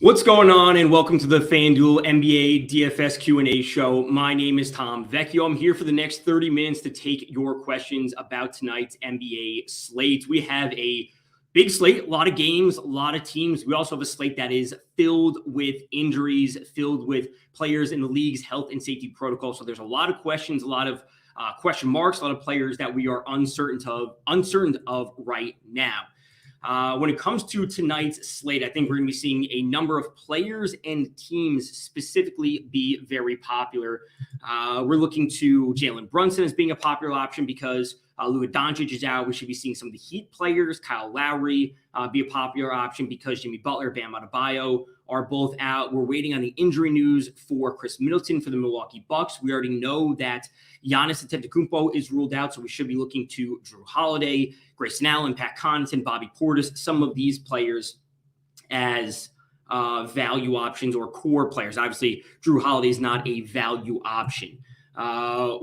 What's going on, and welcome to the FanDuel NBA DFS Q&A show. My name is Tom Vecchio. I'm here for the next 30 minutes to take your questions about tonight's NBA slate. We have a big slate, a lot of games, a lot of teams. We also have a slate that is filled with injuries, filled with players in the league's health and safety protocol. So there's a lot of questions, a lot of question marks, a lot of players that we are uncertain of right now. When it comes to tonight's slate, I think we're going to be seeing a number of players and teams specifically be very popular. We're looking to Jalen Brunson as being a popular option because Luka Doncic is out. We should be seeing some of the Heat players, Kyle Lowry, be a popular option because Jimmy Butler, Bam Adebayo are both out. We're waiting on the injury news for Chris Middleton for the Milwaukee Bucks. We already know that Giannis Antetokounmpo is ruled out, so we should be looking to Drew Holiday, Grayson Allen, Pat Connaughton, Bobby Portis, some of these players as value options or core players. Obviously, Drew Holiday is not a value option.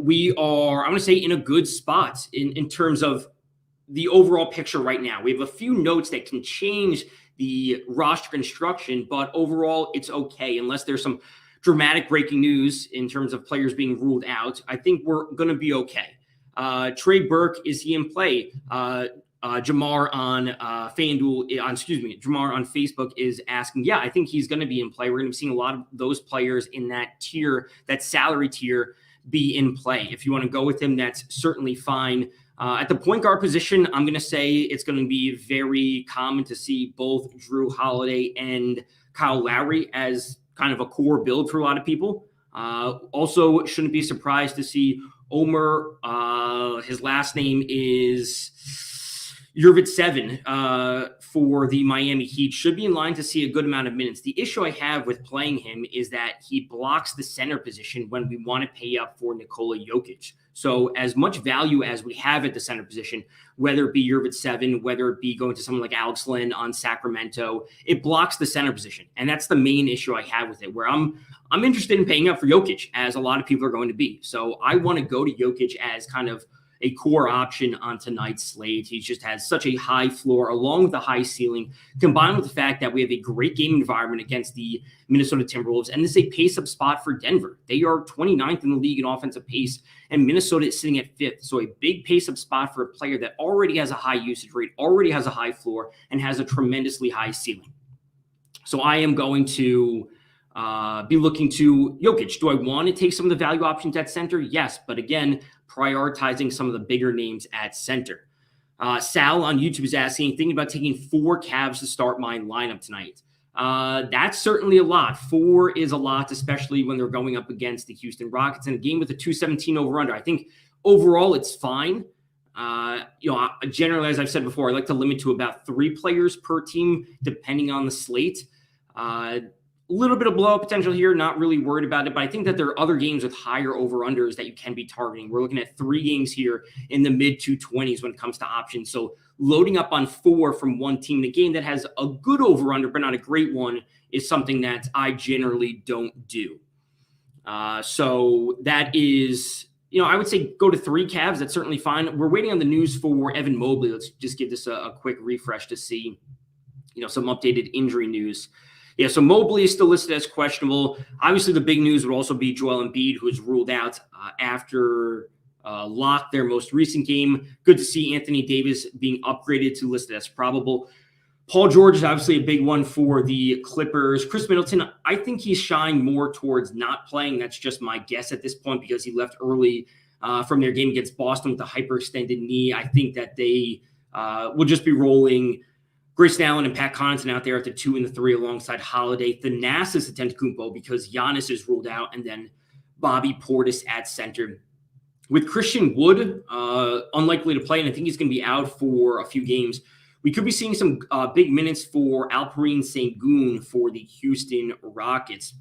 We are, I'm going to say, in a good spot in terms of the overall picture right now. We have a few notes that can change the roster construction, but overall, it's okay unless there's some dramatic breaking news in terms of players being ruled out. I think we're going to be okay. Trey Burke, is he in play? Jamar on Jamar on Facebook is asking, yeah, I think he's going to be in play. We're going to be seeing a lot of those players in that tier, that salary tier, be in play. If you want to go with him, that's certainly fine. At the point guard position, I'm going to say it's going to be very common to see both Drew Holiday and Kyle Lowry as kind of a core build for a lot of people. Also, shouldn't be surprised to see Omer, his last name is Yurvit7 for the Miami Heat, should be in line to see a good amount of minutes. The issue I have with playing him is that he blocks the center position when we want to pay up for Nikola Jokic. So as much value as we have at the center position, whether it be Yurvit7, whether it be going to someone like Alex Len on Sacramento, it blocks the center position. And that's the main issue I have with it, where I'm interested in paying up for Jokic, as a lot of people are going to be. So I want to go to Jokic as kind of a core option on tonight's slate. He just has such a high floor along with a high ceiling, combined with the fact that we have a great game environment against the Minnesota Timberwolves. And this is a pace-up spot for Denver. They are 29th in the league in offensive pace, and Minnesota is sitting at 5th. So a big pace-up spot for a player that already has a high usage rate, already has a high floor, and has a tremendously high ceiling. So I am going to be looking to Jokic. Do I want to take some of the value options at center? Yes, but again, prioritizing some of the bigger names at center. Sal on YouTube is asking, thinking about taking 4 Cavs to start my lineup tonight. That's certainly a lot. 4 is a lot, especially when they're going up against the Houston Rockets in a game with a 217 over-under. I think overall it's fine. Generally, as I've said before, I like to limit to about 3 players per team, depending on the slate. A little bit of blowout potential here, not really worried about it, but I think that there are other games with higher over-unders that you can be targeting. We're looking at 3 games here in the mid-220s when it comes to options. So loading up on 4 from one team in a game that has a good over-under but not a great one is something that I generally don't do. So that is, I would say go to 3 Cavs. That's certainly fine. We're waiting on the news for Evan Mobley. Let's just give this a quick refresh to see, some updated injury news. Yeah, so Mobley is still listed as questionable. Obviously, the big news would also be Joel Embiid, who is ruled out after lock their most recent game. Good to see Anthony Davis being upgraded to listed as probable. Paul George is obviously a big one for the Clippers. Chris Middleton, I think he's shying more towards not playing. That's just my guess at this point because he left early from their game against Boston with a hyperextended knee. I think that they will just be rolling Grayson Allen and Pat Connaughton out there at the 2 and the 3 alongside Holiday. Thanasis Antetokounmpo because Giannis is ruled out, and then Bobby Portis at center. With Christian Wood unlikely to play, and I think he's going to be out for a few games, we could be seeing some big minutes for Alperen Sengun for the Houston Rockets.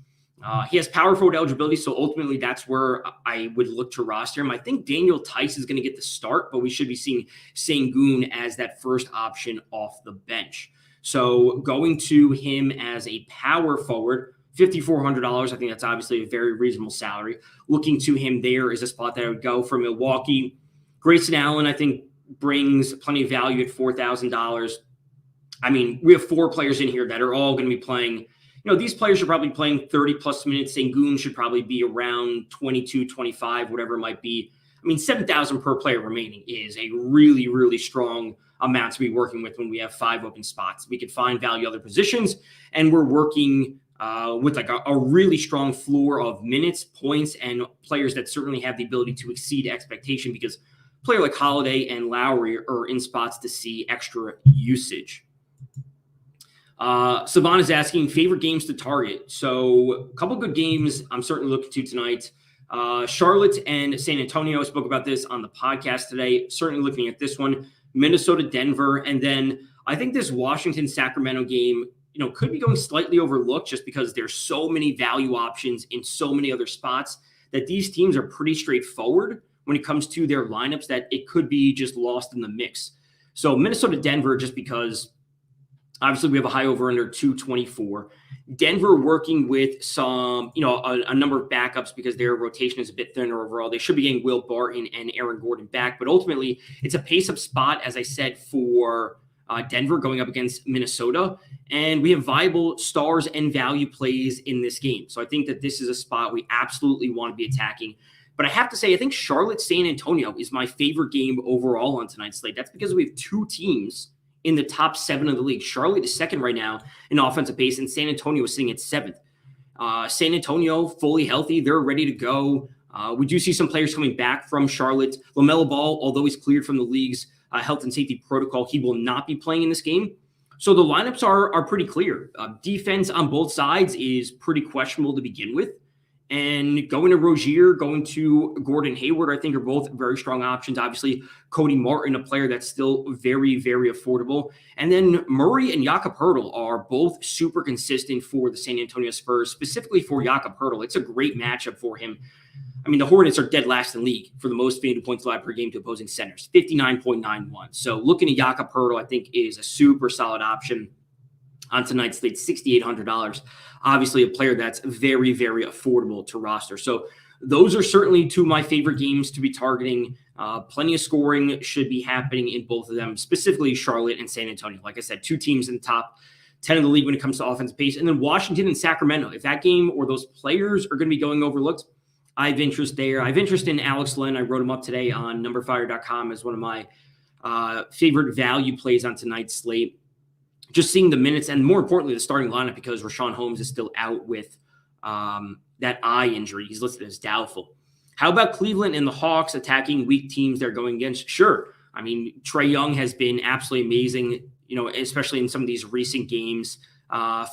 He has power forward eligibility, so ultimately that's where I would look to roster him. I think Daniel Tice is going to get the start, but we should be seeing Sengun as that first option off the bench. So going to him as a power forward, $5,400, I think that's obviously a very reasonable salary. Looking to him there is a spot that I would go for Milwaukee. Grayson Allen, I think, brings plenty of value at $4,000. I mean, we have 4 players in here that are all going to be playing these players are probably playing 30 plus minutes. Sengun should probably be around 22, 25, whatever it might be. I mean, 7,000 per player remaining is a really, really strong amount to be working with when we have 5 open spots. We could find value other positions, and we're working with like a really strong floor of minutes, points, and players that certainly have the ability to exceed expectation, because a player like Holiday and Lowry are in spots to see extra usage. Savan is asking favorite games to target. So a couple good games I'm certainly looking to tonight. Charlotte and San Antonio. I spoke about this on the podcast today. Certainly looking at this one. Minnesota, Denver. And then I think this Washington-Sacramento game, could be going slightly overlooked just because there's so many value options in so many other spots that these teams are pretty straightforward when it comes to their lineups, that it could be just lost in the mix. So Minnesota, Denver, just because obviously we have a high over under 224. Denver working with some, a number of backups because their rotation is a bit thinner overall. They should be getting Will Barton and Aaron Gordon back, but ultimately it's a pace-up spot, as I said, for Denver going up against Minnesota. And we have viable stars and value plays in this game. So I think that this is a spot we absolutely want to be attacking. But I have to say, I think Charlotte San Antonio is my favorite game overall on tonight's slate. That's because we have 2 teams in the top 7 of the league. Charlotte is second right now in offensive pace, and San Antonio is sitting at 7th. San Antonio, fully healthy. They're ready to go. We do see some players coming back from Charlotte. LaMelo Ball, although he's cleared from the league's health and safety protocol, he will not be playing in this game. So the lineups are pretty clear. Defense on both sides is pretty questionable to begin with. And going to Rozier, going to Gordon Hayward, I think are both very strong options. Obviously, Cody Martin, a player that's still very, very affordable. And then Murray and Jakob Poeltl are both super consistent for the San Antonio Spurs, specifically for Jakob Poeltl. It's a great matchup for him. I mean, the Hornets are dead last in league for the most FanDuel points allowed per game to opposing centers, 59.91. So looking at Jakob Poeltl, I think, is a super solid option on tonight's slate, $6,800. Obviously, a player that's very, very affordable to roster. So those are certainly 2 of my favorite games to be targeting. Plenty of scoring should be happening in both of them, specifically Charlotte and San Antonio. Like I said, 2 teams in the top 10 of the league when it comes to offensive pace. And then Washington and Sacramento. If that game or those players are going to be going overlooked, I have interest there. I have interest in Alex Len. I wrote him up today on numberfire.com as one of my favorite value plays on tonight's slate. Just seeing the minutes and, more importantly, the starting lineup, because Rashawn Holmes is still out with that eye injury. He's listed as doubtful. How about Cleveland and the Hawks attacking weak teams they're going against? Sure. I mean, Trae Young has been absolutely amazing, especially in some of these recent games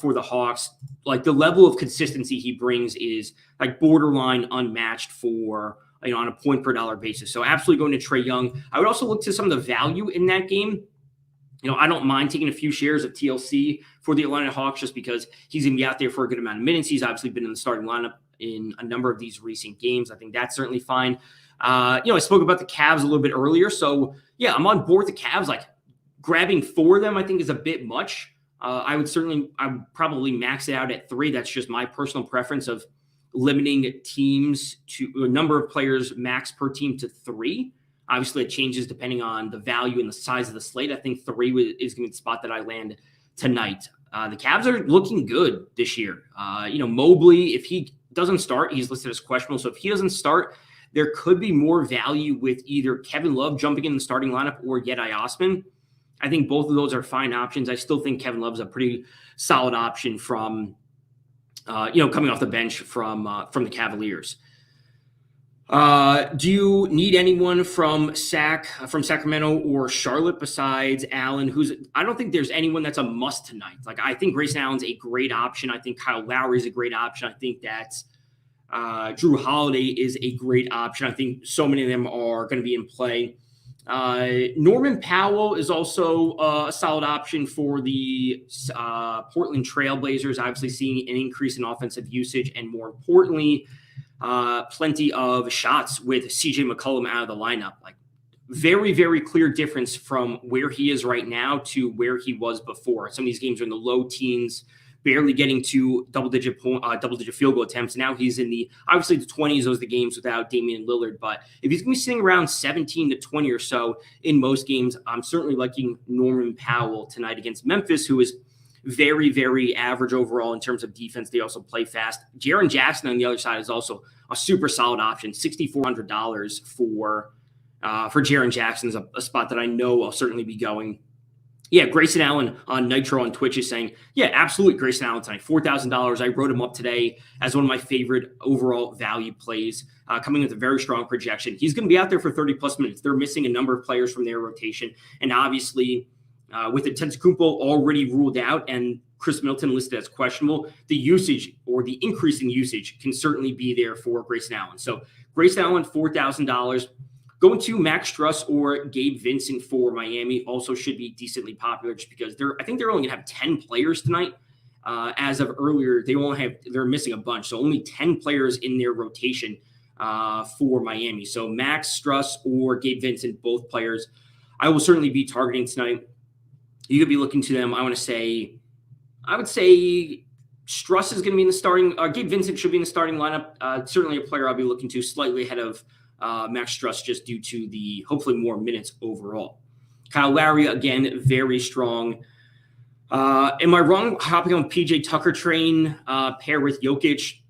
for the Hawks. Like, the level of consistency he brings is like borderline unmatched for, on a point per dollar basis. So absolutely going to Trae Young. I would also look to some of the value in that game. I don't mind taking a few shares of TLC for the Atlanta Hawks just because he's going to be out there for a good amount of minutes. He's obviously been in the starting lineup in a number of these recent games. I think that's certainly fine. I spoke about the Cavs a little bit earlier. So, yeah, I'm on board the Cavs. Like, grabbing 4 of them, I think, is a bit much. I would probably max it out at 3. That's just my personal preference of limiting teams to a number of players max per team to 3. Obviously, it changes depending on the value and the size of the slate. I think 3 is going to be the spot that I land tonight. The Cavs are looking good this year. Mobley, if he doesn't start, he's listed as questionable. So if he doesn't start, there could be more value with either Kevin Love jumping in the starting lineup or Yedai Osman. I think both of those are fine options. I still think Kevin Love's a pretty solid option from, coming off the bench from the Cavaliers. Do you need anyone from Sacramento or Charlotte besides Allen? I don't think there's anyone that's a must tonight. Like, I think Grayson Allen's a great option. I think Kyle Lowry is a great option. I think that Drew Holiday is a great option. I think so many of them are going to be in play. Norman Powell is also a solid option for the Portland Trailblazers, obviously seeing an increase in offensive usage and, more importantly, plenty of shots with CJ McCollum out of the lineup. Like, very, very clear difference from where he is right now to where he was before. Some of these games are in the low teens, barely getting to double-digit field goal attempts. Now he's in obviously the 20s. Those are the games without Damian Lillard. But if he's going to be sitting around 17 to 20 or so in most games, I'm certainly liking Norman Powell tonight against Memphis, who is very, very average overall in terms of defense. They also play fast. Jaren Jackson on the other side is also a super solid option. $6,400 for Jaren Jackson is a spot that I know I'll certainly be going. Yeah, Grayson Allen on Nitro on Twitch is saying, yeah, absolutely, Grayson Allen tonight, $4,000. I wrote him up today as one of my favorite overall value plays, coming with a very strong projection. He's going to be out there for 30-plus minutes. They're missing a number of players from their rotation, and obviously with Antetokounmpo already ruled out and Chris Middleton listed as questionable, the usage or the increasing usage can certainly be there for Grayson Allen. So Grayson Allen, $4,000. Going to Max Struss or Gabe Vincent for Miami also should be decently popular just because I think they're only going to have 10 players tonight. As of earlier, they're missing a bunch. So only 10 players in their rotation for Miami. So Max Struss or Gabe Vincent, both players, I will certainly be targeting tonight. You could be looking to them. I would say Struss is going to be in the starting. Gabe Vincent should be in the starting lineup. Certainly a player I'll be looking to slightly ahead of Max Struss just due to the hopefully more minutes overall. Kyle Lowry, again, very strong. Am I wrong hopping on PJ Tucker train pair with Jokic?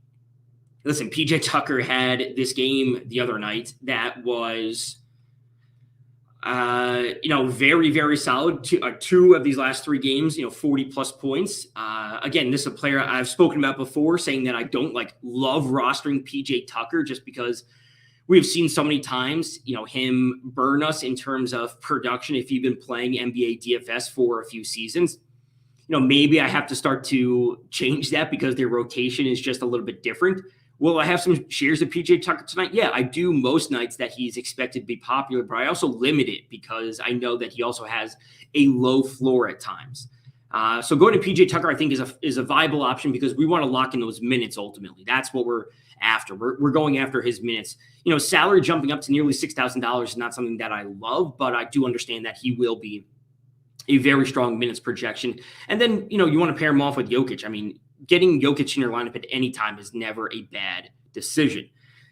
Listen, PJ Tucker had this game the other night that was very, very solid. Two of these last three games, 40-plus points. Again, this is a player I've spoken about before, saying that I don't love rostering PJ Tucker just because we've seen so many times, him burn us in terms of production if you've been playing NBA DFS for a few seasons. Maybe I have to start to change that because their rotation is just a little bit different. Will I have some shares of PJ Tucker tonight? Yeah, I do most nights that he's expected to be popular, but I also limit it because I know that he also has a low floor at times. So going to PJ Tucker, I think, is a viable option because we want to lock in those minutes ultimately. That's what we're after. We're going after his minutes. Salary jumping up to nearly $6,000 is not something that I love, but I do understand that he will be a very strong minutes projection. And then, you want to pair him off with Jokic. I mean, getting Jokic in your lineup at any time is never a bad decision.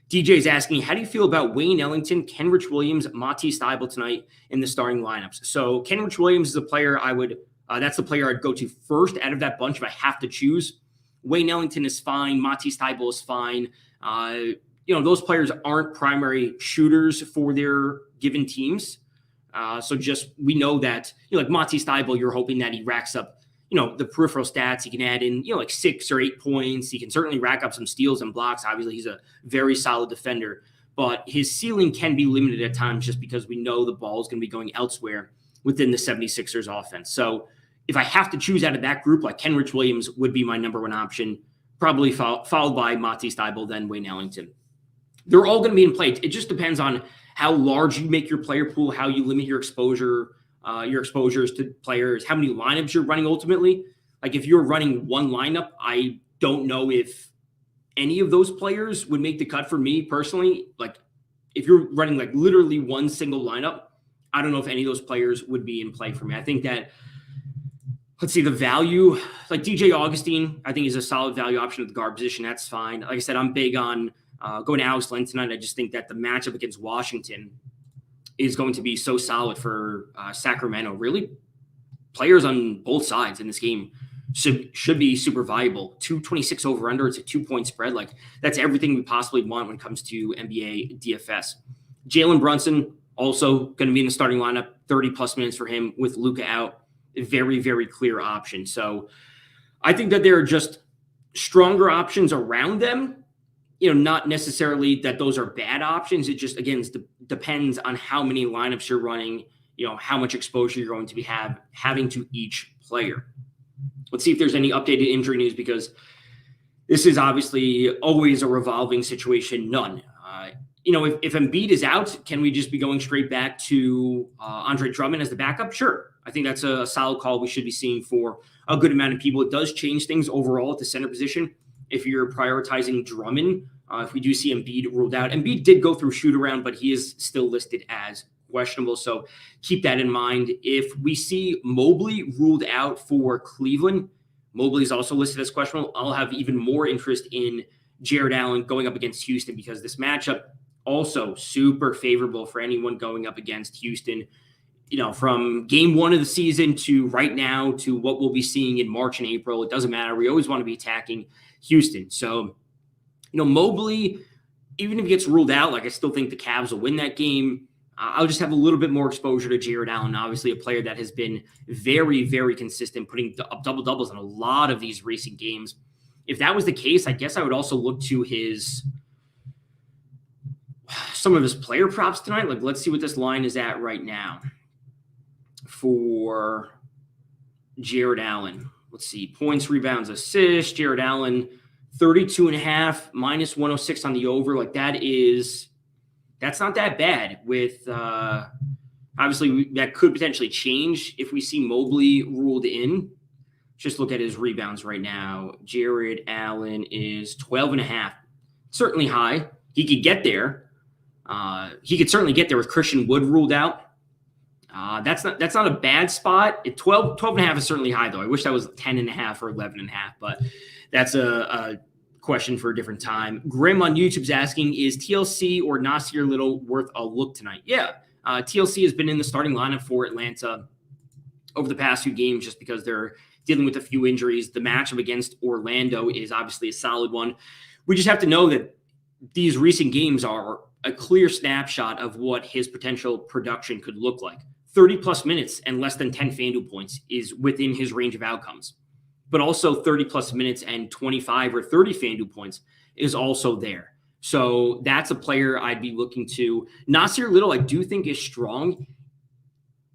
DJ's asking, how do you feel about Wayne Ellington, Kenrich Williams, Matisse Thybulle tonight in the starting lineups? So Kenrich Williams is a player that's the player I'd go to first out of that bunch if I have to choose. Wayne Ellington is fine. Matisse Thybulle is fine. Those players aren't primary shooters for their given teams. So we know that, like Matisse Thybulle, you're hoping that he racks up, the peripheral stats. He can add in, 6 or 8 points. He can certainly rack up some steals and blocks. Obviously, he's a very solid defender, but his ceiling can be limited at times just because we know the ball is going to be going elsewhere within the 76ers offense. So if I have to choose out of that group, like Kenrich Williams would be my number one option, probably followed by Matisse Thybulle, then Wayne Ellington. They're all going to be in play. It just depends on how large you make your player pool, how you limit your exposures to players, how many lineups you're running ultimately. Like if you're running one lineup, I don't know if any of those players would make the cut for me personally. Like if you're running literally one single lineup, I don't know if any of those players would be in play for me. I think that, let's see, the value, like DJ Augustine, I think is a solid value option at the guard position. That's fine. Like I said, I'm big on going to Alex Len tonight. I just think that the matchup against Washington is going to be so solid for Sacramento. Really, players on both sides in this game should be super valuable. 226 over under. It's a 2-point spread. That's everything we possibly want when it comes to NBA DFS. Jalen Brunson also going to be in the starting lineup. 30-plus minutes for him with Luka out. A very, very clear option. So I think that there are just stronger options around them. Not necessarily that those are bad options. It just, again, depends on how many lineups you're running, how much exposure you're going to be having to each player. Let's see if there's any updated injury news because this is obviously always a revolving situation. None. If Embiid is out, can we just be going straight back to Andre Drummond as the backup? Sure. I think that's a solid call we should be seeing for a good amount of people. It does change things overall at the center position. If you're prioritizing Drummond, if we do see Embiid ruled out. Embiid did go through shoot around, but he is still listed as questionable. So keep that in mind. If we see Mobley ruled out for Cleveland, Mobley is also listed as questionable. I'll have even more interest in Jared Allen going up against Houston because this matchup also super favorable for anyone going up against Houston. from game one of the season to right now to what we'll be seeing in March and April, it doesn't matter. We always want to be attacking Houston. So, Mobley, even if he gets ruled out, I still think the Cavs will win that game. I'll just have a little bit more exposure to Jared Allen, obviously a player that has been very, very consistent, putting up double-doubles in a lot of these recent games. If that was the case, I guess I would also look to some of his player props tonight. Let's see what this line is at right now for Jared Allen. Let's see. Points, rebounds, assists. Jared Allen, 32.5, minus 106 on the over. That's not that bad with obviously that could potentially change if we see Mobley ruled in. Just look at his rebounds right now. Jared Allen is 12.5. Certainly high. He could get there. He could certainly get there with Christian Wood ruled out. That's not a bad spot. 12.5 is certainly high, though. I wish that was 10.5 or 11.5, but that's a question for a different time. Grim on YouTube's asking, is TLC or Nasir Little worth a look tonight? Yeah. TLC has been in the starting lineup for Atlanta over the past few games just because they're dealing with a few injuries. The matchup against Orlando is obviously a solid one. We just have to know that these recent games are a clear snapshot of what his potential production could look like. 30-plus minutes and less than 10 FanDuel points is within his range of outcomes. But also 30-plus minutes and 25 or 30 FanDuel points is also there. So that's a player I'd be looking to. Nasir Little, I do think, is strong.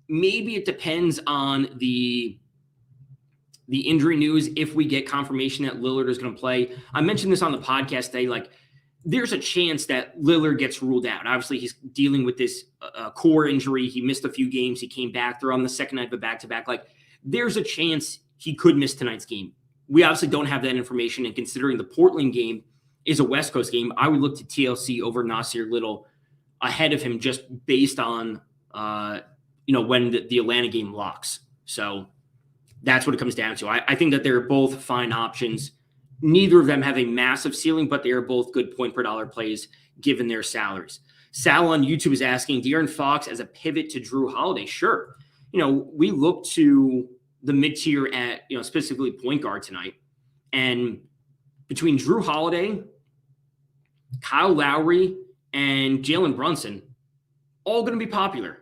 Maybe it depends on the injury news if we get confirmation that Lillard is going to play. I mentioned this on the podcast today, there's a chance that Lillard gets ruled out. Obviously, he's dealing with this core injury. He missed a few games. He came back. They're on the second night of a back-to-back. There's a chance he could miss tonight's game. We obviously don't have that information, and considering the Portland game is a West Coast game, I would look to TLC over Nasir Little ahead of him just based on, when the Atlanta game locks. So that's what it comes down to. I think that they're both fine options. Neither of them have a massive ceiling, but they are both good point per dollar plays given their salaries. Sal on YouTube is asking, De'Aaron Fox as a pivot to Drew Holiday? Sure. We look to the mid-tier at, specifically point guard tonight. And between Drew Holiday, Kyle Lowry, and Jalen Brunson, all going to be popular,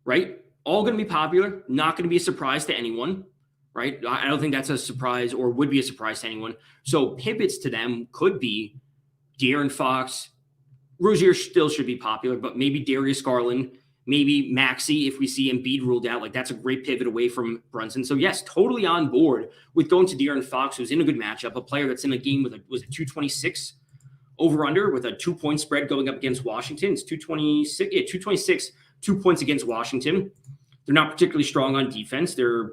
right? All going to be popular, not going to be a surprise to anyone. Right? I don't think that's a surprise or would be a surprise to anyone. So pivots to them could be De'Aaron Fox. Rozier still should be popular, but maybe Darius Garland, maybe Maxey if we see Embiid ruled out. That's a great pivot away from Brunson. So yes, totally on board with going to De'Aaron Fox, who's in a good matchup, a player that's in a game with was it 226 over-under with a 2-point spread going up against Washington. It's 226. Yeah, 226, 2 points against Washington. They're not particularly strong on defense. They're,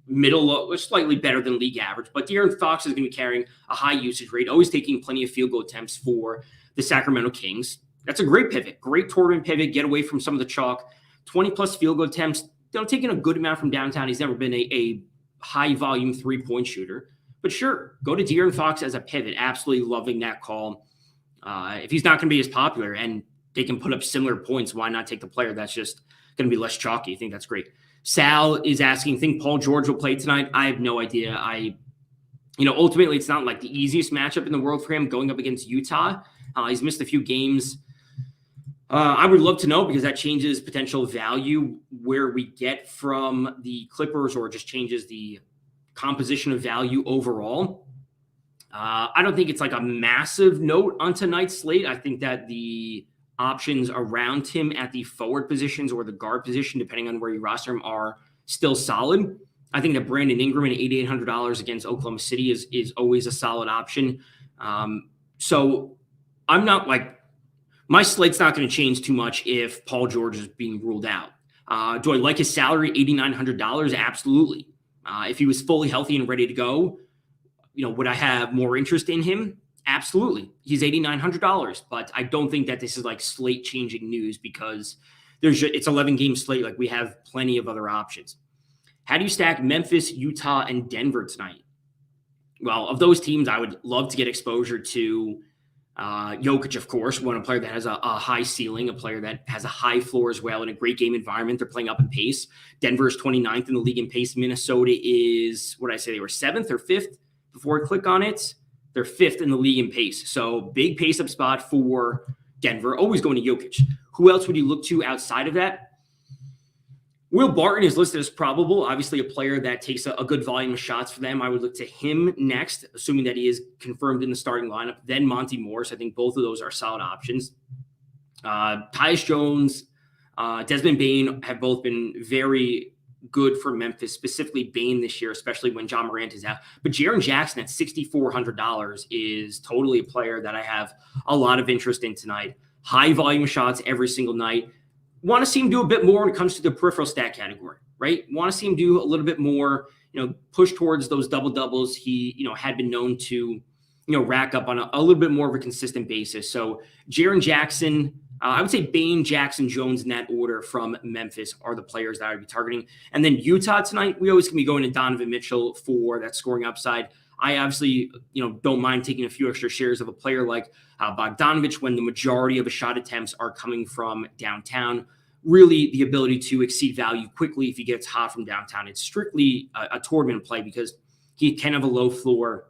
middle, slightly better than league average, but De'Aaron Fox is going to be carrying a high usage rate, always taking plenty of field goal attempts for the Sacramento Kings. That's a great pivot, great tournament pivot, get away from some of the chalk, 20-plus field goal attempts, taking a good amount from downtown. He's never been a high-volume three-point shooter, but sure, go to De'Aaron Fox as a pivot. Absolutely loving that call. If he's not going to be as popular and they can put up similar points, why not take the player that's just going to be less chalky? I think that's great. Sal is asking, think Paul George will play tonight? I have no idea. Ultimately, it's not the easiest matchup in the world for him going up against Utah. He's missed a few games. I would love to know because that changes potential value where we get from the Clippers or just changes the composition of value overall. I don't think it's a massive note on tonight's slate. I think that the options around him at the forward positions or the guard position, depending on where you roster him, are still solid. I think that Brandon Ingram at $8,800 against Oklahoma City is always a solid option. So I'm not my slate's not going to change too much if Paul George is being ruled out. Do I like his salary, $8,900? Absolutely. If he was fully healthy and ready to go, would I have more interest in him? Absolutely. He's $8,900, but I don't think that this is slate changing news because it's 11 game slate. We have plenty of other options. How do you stack Memphis, Utah, and Denver tonight? Well, of those teams, I would love to get exposure to Jokic, of course, a player that has a high ceiling, a player that has a high floor as well in a great game environment. They're playing up in pace. Denver is 29th in the league in pace. Minnesota is, what did I say? They were 7th or 5th before I click on it. They're 5th in the league in pace. So big pace up spot for Denver. Always going to Jokic. Who else would you look to outside of that? Will Barton is listed as probable, obviously a player that takes a good volume of shots for them. I would look to him next, assuming that he is confirmed in the starting lineup. Then Monty Morris. I think both of those are solid options. Tyus Jones, Desmond Bane have both been very good for Memphis, specifically Bane this year, especially when John Morant is out. But Jaren Jackson at $6,400 is totally a player that I have a lot of interest in tonight. High volume shots every single night. Want to see him do a bit more when it comes to the peripheral stat category, right? Want to see him do a little bit more, push towards those double doubles he, had been known to, rack up on a little bit more of a consistent basis. So Jaren Jackson, I would say Bane, Jackson, Jones in that order from Memphis are the players that I would be targeting. And then Utah tonight, we always can be going to Donovan Mitchell for that scoring upside. I obviously, don't mind taking a few extra shares of a player like Bogdanovich when the majority of his shot attempts are coming from downtown. Really, the ability to exceed value quickly if he gets hot from downtown. It's strictly a tournament play because he can have a low floor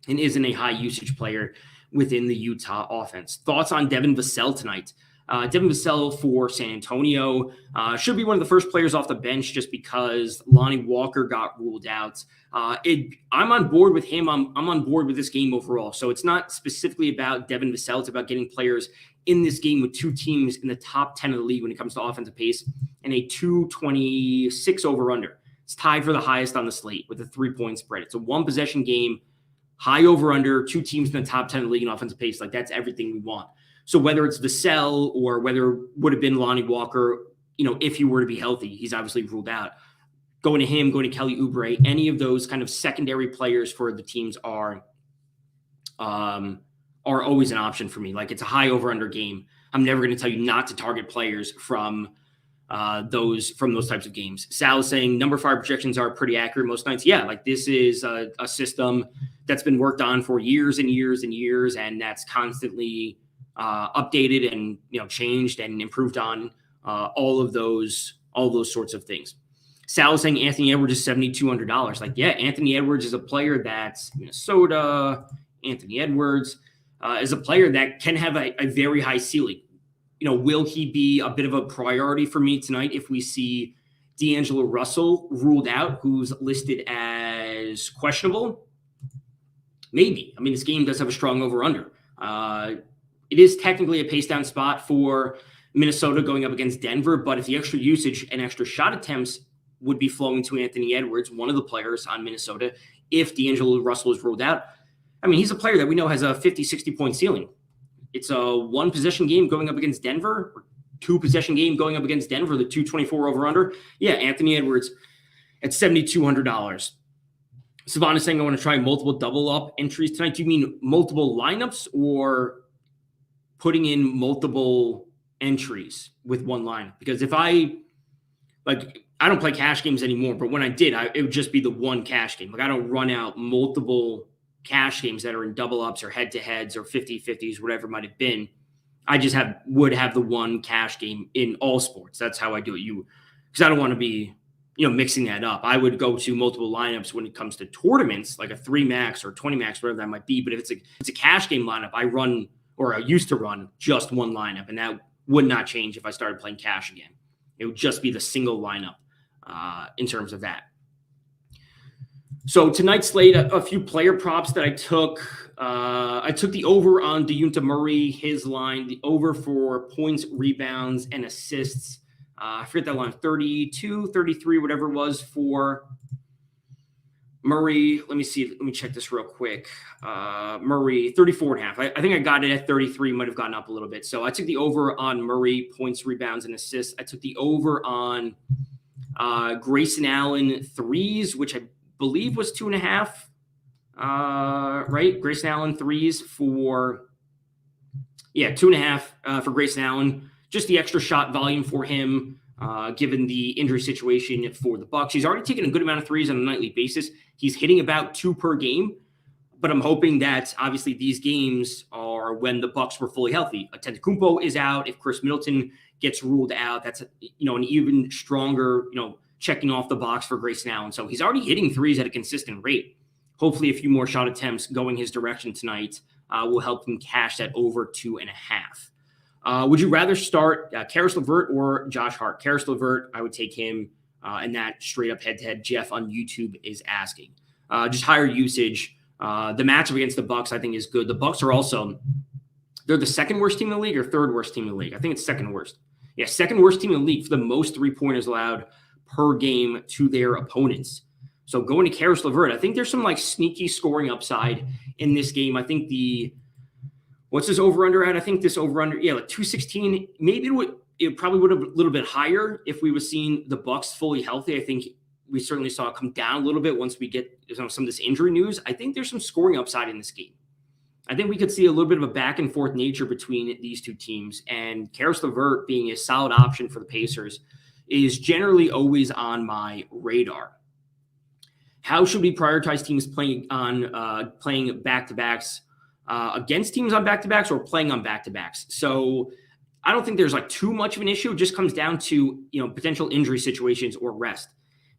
and isn't a high usage player within the Utah offense. Thoughts on Devin Vassell tonight? Devin Vassell for San Antonio should be one of the first players off the bench just because Lonnie Walker got ruled out. I'm on board with him. I'm on board with this game overall. So it's not specifically about Devin Vassell. It's about getting players in this game with two teams in the top 10 of the league when it comes to offensive pace and a 226 over-under. It's tied for the highest on the slate with a 3-point spread. It's a one-possession game, high over-under, two teams in the top 10 of the league in offensive pace. Like, that's everything we want. So whether it's Vassell or whether it would have been Lonnie Walker, if he were to be healthy, he's obviously ruled out. Going to him, going to Kelly Oubre, any of those kind of secondary players for the teams are always an option for me. Like, it's a high over-under game. I'm never going to tell you not to target players from those types of games. Sal is saying number 5 projections are pretty accurate most nights. Yeah, like this is a system that's been worked on for years and years and years, and that's constantly updated and changed and improved on all of those sorts of things. Sal is saying Anthony Edwards is $7,200. Like, yeah, Anthony Edwards is a player that's Minnesota. Anthony Edwards is a player that can have a very high ceiling. Will he be a bit of a priority for me tonight if we see D'Angelo Russell ruled out, who's listed as questionable? Maybe. I mean, this game does have a strong over-under. It is technically a pace-down spot for Minnesota going up against Denver, but if the extra usage and extra shot attempts would be flowing to Anthony Edwards, one of the players on Minnesota, if D'Angelo Russell is ruled out, I mean, he's a player that we know has a 50, 60-point ceiling. It's a one-possession game going up against Denver, or two-possession game going up against Denver, the 224 over-under. Yeah, Anthony Edwards at $7,200. Savannah is saying I want to try multiple double-up entries tonight. Do you mean multiple lineups or putting in multiple entries with one lineup? Because if I don't play cash games anymore, but when I did, it would just be the one cash game. Like, I don't run out multiple cash games that are in double ups or head to heads or 50-50s, whatever it might have been. I just would have the one cash game in all sports. That's how I do it. Because I don't want to be, mixing that up. I would go to multiple lineups when it comes to tournaments, like a 3 max or 20 max, whatever that might be. But if it's a cash game lineup, I run, or I used to run, just one lineup, and that would not change if I started playing cash again. It would just be the single lineup in terms of that. So tonight's slate, a few player props that I took. I took the over on DeJounte Murray, his line, the over for points, rebounds, and assists. I forget that line, 32, 33, whatever it was for Murray. Let me see. Let me check this real quick. Murray, 34.5. I think I got it at 33, might have gotten up a little bit. So I took the over on Murray, points, rebounds, and assists. I took the over on Grayson Allen threes, which I believe was 2.5, right? Grayson Allen threes for 2.5 for Grayson Allen. Just the extra shot volume for him, given the injury situation for the Bucks. He's already taken a good amount of threes on a nightly basis. He's hitting about 2 per game, but I'm hoping that obviously these games are are when the Bucks were fully healthy. Antetokounmpo is out. If Chris Middleton gets ruled out, that's an even stronger checking off the box for Grayson Allen. So he's already hitting threes at a consistent rate. Hopefully, a few more shot attempts going his direction tonight will help him cash that over 2.5. Would you rather start Karis LeVert or Josh Hart? Karis LeVert, I would take him, and that straight up head-to-head. Jeff on YouTube is asking. Just higher usage. The matchup against the Bucks, I think, is good. The Bucks are also, they're the second worst team in the league or third worst team in the league. I think it's second worst. Yeah, second worst team in the league for the most 3-pointers allowed per game to their opponents. So going to Karis LeVert, I think there's some sneaky scoring upside in this game. I think what's this over-under at? I think this over-under, 216. Maybe it probably would have a little bit higher if we were seeing the Bucks fully healthy. I think we certainly saw it come down a little bit once we get some of this injury news. I think there's some scoring upside in this game. I think we could see a little bit of a back and forth nature between these two teams, and Karis LeVert being a solid option for the Pacers is generally always on my radar. How should we prioritize teams playing back-to-backs against teams on back-to-backs or playing on back-to-backs? So I don't think there's too much of an issue. It just comes down to potential injury situations or rest.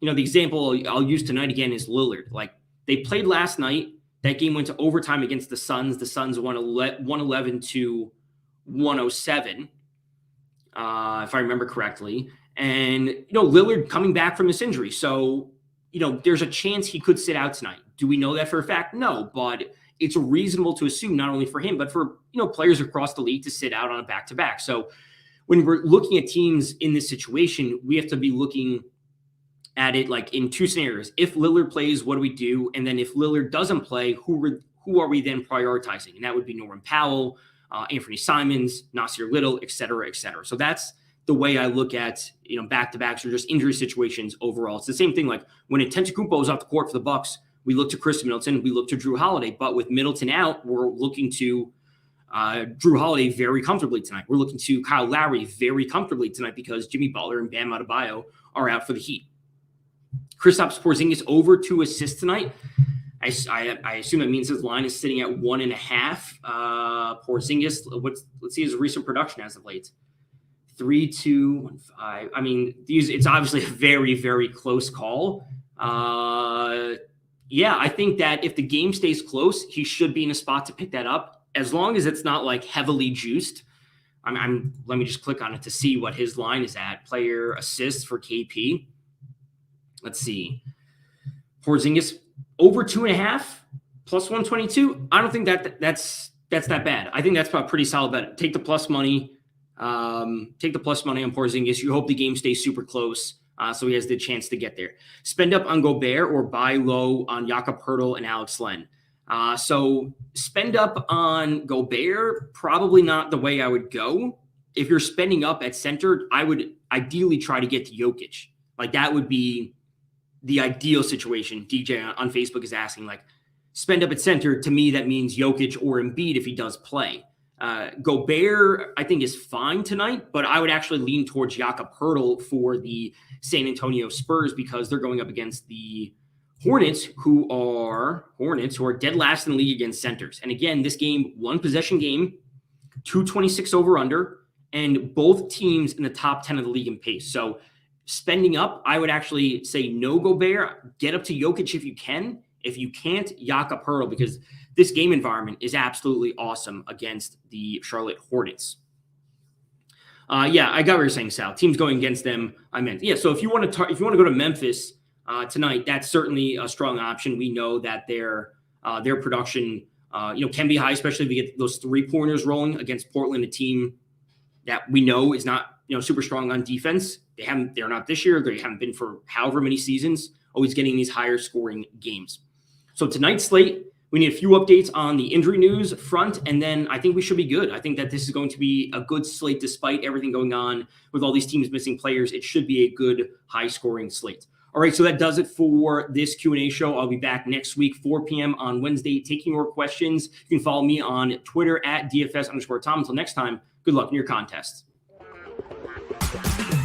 The example I'll use tonight again is Lillard. They played last night. That game went to overtime against the Suns. The Suns won 111-107, if I remember correctly. And, Lillard coming back from this injury. So, there's a chance he could sit out tonight. Do we know that for a fact? No, but it's reasonable to assume not only for him, but for, players across the league to sit out on a back-to-back. So when we're looking at teams in this situation, we have to be looking at it in two scenarios. If Lillard plays, what do we do? And then if Lillard doesn't play, who are we then prioritizing? And that would be Norman Powell, Anthony Simons, Nasir Little, et cetera, et cetera. So that's the way I look at, back-to-backs or just injury situations overall. It's the same thing. When Antetokounmpo is off the court for the Bucks, we look to Chris Middleton, we look to Drew Holiday. But with Middleton out, we're looking to Drew Holiday very comfortably tonight. We're looking to Kyle Lowry very comfortably tonight because Jimmy Butler and Bam Adebayo are out for the Heat. Kristaps Porzingis over 2 assists tonight. I assume that means his line is sitting at 1.5. Porzingis, let's see his recent production as of late. 3, 2, 1, 5. I mean, it's obviously a very, very close call. I think that if the game stays close, he should be in a spot to pick that up, as long as it's not heavily juiced. Let me just click on it to see what his line is at. Player assists for KP. Let's see. Porzingis over 2.5 plus 122. I don't think that's that bad. I think that's a pretty solid bet. Take the plus money. Take the plus money on Porzingis. You hope the game stays super close, so he has the chance to get there. Spend up on Gobert or buy low on Jakob Poeltl and Alex Len. So spend up on Gobert, probably not the way I would go. If you're spending up at center, I would ideally try to get to Jokic. That would be the ideal situation. DJ on Facebook is asking, spend up at center. To me, that means Jokic or Embiid if he does play. Gobert, I think, is fine tonight, but I would actually lean towards Jakob Poeltl for the San Antonio Spurs because they're going up against the Hornets, who are dead last in the league against centers. And again, this game, 1-possession game, 226 over under, and both teams in the top 10 of the league in pace. So spending up, I would actually say no Gobert. Get up to Jokic if you can. If you can't, Jakob Poeltl, because this game environment is absolutely awesome against the Charlotte Hornets. I got what you're saying, Sal. Teams going against them, I meant. Yeah, so if you want to go to Memphis tonight, that's certainly a strong option. We know that their production can be high, especially if we get those 3-pointers rolling against Portland, a team that we know is not super strong on defense. They're not this year. They haven't been for however many seasons, always getting these higher scoring games. So tonight's slate, we need a few updates on the injury news front, and then I think we should be good. I think that this is going to be a good slate despite everything going on with all these teams missing players. It should be a good high-scoring slate. All right, so that does it for this Q&A show. I'll be back next week, 4 p.m. on Wednesday, taking your questions. You can follow me on Twitter at DFS_Tom. Until next time, good luck in your contests.